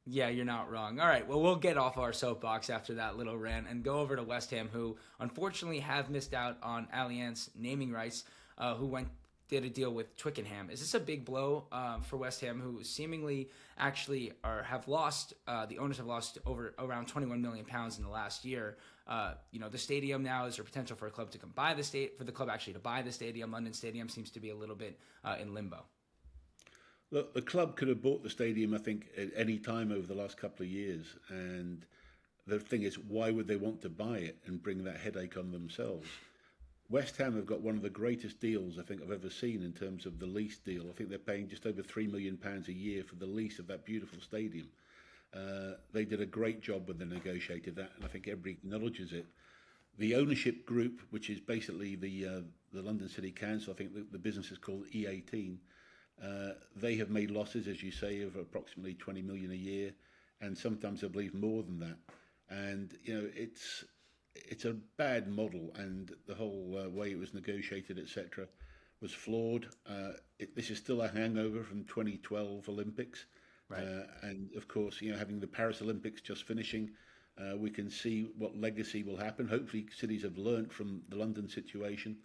Yeah, you're not wrong. All right, well, we'll get off our soapbox after that little rant and go over to West Ham, who unfortunately have missed out on Allianz naming rights, who went did a deal with Twickenham. Is this a big blow for West Ham, who seemingly actually have lost? The owners have lost over around 21 million pounds in the last year. The stadium now, is there potential for a club to come buy the state for the club actually to buy the stadium? London Stadium seems to be a little bit in limbo. Look, the club could have bought the stadium, I think, at any time over the last couple of years. And the thing is, why would they want to buy it and bring that headache on themselves? West Ham have got one of the greatest deals I think I've ever seen in terms of the lease deal. I think they're paying just over £3 million a year for the lease of that beautiful stadium. They did a great job when they negotiated that, and I think everybody acknowledges it. The ownership group, which is basically the London City Council, I think the business is called E18. They have made losses, as you say, of approximately 20 million a year, and sometimes I believe more than that. And it's a bad model, and the whole way it was negotiated, etc., was flawed. This is still a hangover from 2012 Olympics, Right. and of course, having the Paris Olympics just finishing, we can see what legacy will happen. Hopefully, cities have learnt from the London situation.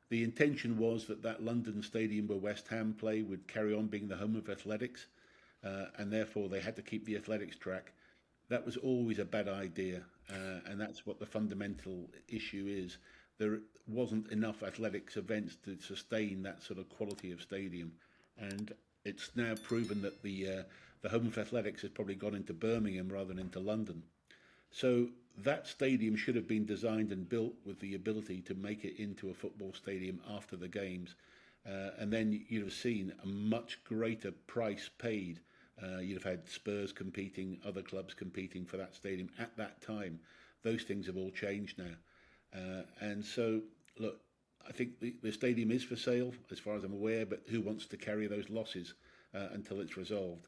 The intention was that London stadium where West Ham play would carry on being the home of athletics, and therefore they had to keep the athletics track. That was always a bad idea, and that's what the fundamental issue is. There wasn't enough athletics events to sustain that sort of quality of stadium, and it's now proven that the home of athletics has probably gone into Birmingham rather than into London. So that stadium should have been designed and built with the ability to make it into a football stadium after the games. And then you'd have seen a much greater price paid. You'd have had Spurs competing, other clubs competing for that stadium at that time. Those things have all changed now. And so, look, I think the stadium is for sale, as far as I'm aware, but who wants to carry those losses until it's resolved?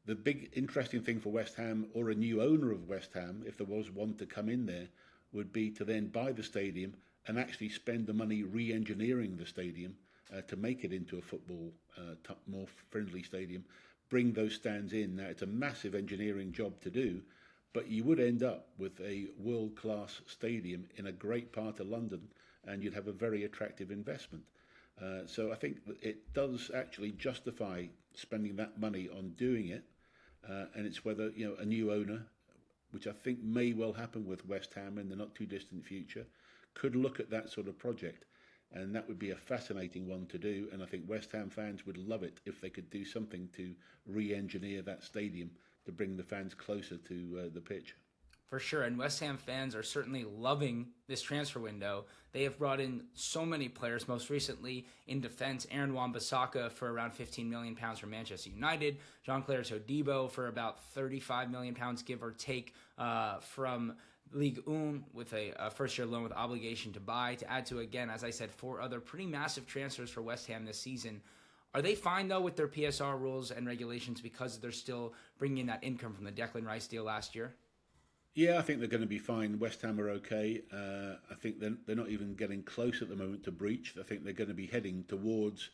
The big interesting thing for West Ham, or a new owner of West Ham, if there was one to come in there, would be to then buy the stadium and actually spend the money re-engineering the stadium to make it into a football more friendly stadium. Bring those stands in. Now it's a massive engineering job to do, but you would end up with a world-class stadium in a great part of London, and you'd have a very attractive investment. So I think that it does actually justify spending that money on doing it, and it's whether a new owner, which I think may well happen with West Ham in the not too distant future, could look at that sort of project, and that would be a fascinating one to do. And I think West Ham fans would love it if they could do something to re-engineer that stadium to bring the fans closer to the pitch. For sure, and West Ham fans are certainly loving this transfer window. They have brought in so many players, most recently in defense, Aaron Wan-Bissaka for around 15 million pounds from Manchester United, Jean-Claire Todibo for about 35 million pounds, give or take, from Ligue 1 with a first-year loan with obligation to buy, to add to, again, as I said, four other pretty massive transfers for West Ham this season. Are they fine, though, with their PSR rules and regulations because they're still bringing in that income from the Declan Rice deal last year? Yeah, I think they're going to be fine. West Ham are okay. I think they're not even getting close at the moment to breach. I think they're going to be heading towards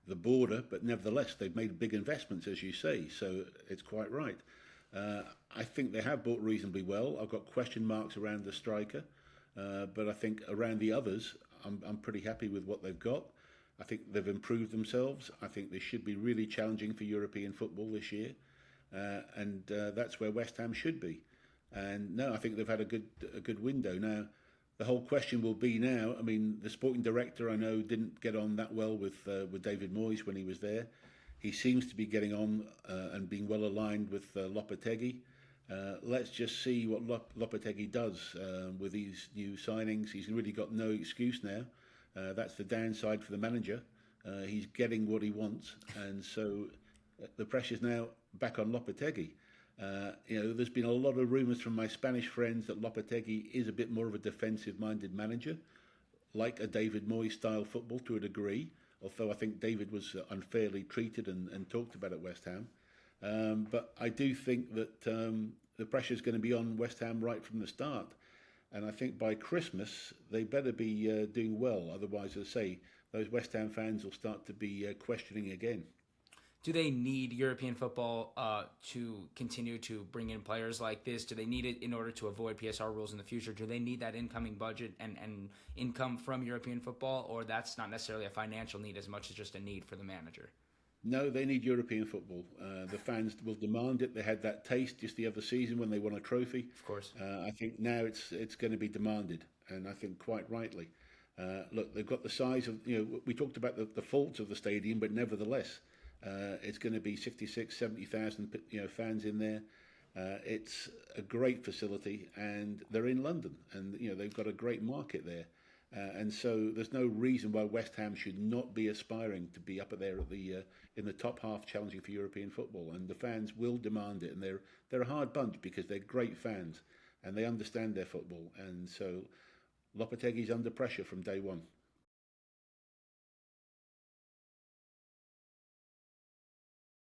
the border, but nevertheless, they've made big investments, as you say, so it's quite right. I think they have bought reasonably well. I've got question marks around the striker, but I think around the others, I'm pretty happy with what they've got. I think they've improved themselves. I think they should be really challenging for European football this year, and that's where West Ham should be. And no, I think they've had a good window. Now, the whole question will be now. I mean, the sporting director I know didn't get on that well with David Moyes when he was there. He seems to be getting on and being well aligned with Lopetegui. Let's just see what Lopetegui does with these new signings. He's really got no excuse now. That's the downside for the manager. He's getting what he wants, and so the pressure's now back on Lopetegui. There's been a lot of rumours from my Spanish friends that Lopetegui is a bit more of a defensive-minded manager, like a David Moyes style football to a degree. Although I think David was unfairly treated and talked about at West Ham, but I do think that the pressure is going to be on West Ham right from the start, and I think by Christmas they better be doing well. Otherwise, as I say, those West Ham fans will start to be questioning again. Do they need European football to continue to bring in players like this? Do they need it in order to avoid PSR rules in the future? Do they need that incoming budget and income from European football, or that's not necessarily a financial need as much as just a need for the manager? No, they need European football. The fans will demand it. They had that taste just the other season when they won a trophy. Of course. I think now it's going to be demanded, and I think quite rightly. Look, they've got the size of, we talked about the faults of the stadium, but nevertheless, it's going to be 66, 70,000 fans in there. It's a great facility, and they're in London, and they've got a great market there. And so there's no reason why West Ham should not be aspiring to be up there at the in the top half, challenging for European football. And the fans will demand it, and they're a hard bunch because they're great fans and they understand their football. And so Lopetegui's under pressure from day one.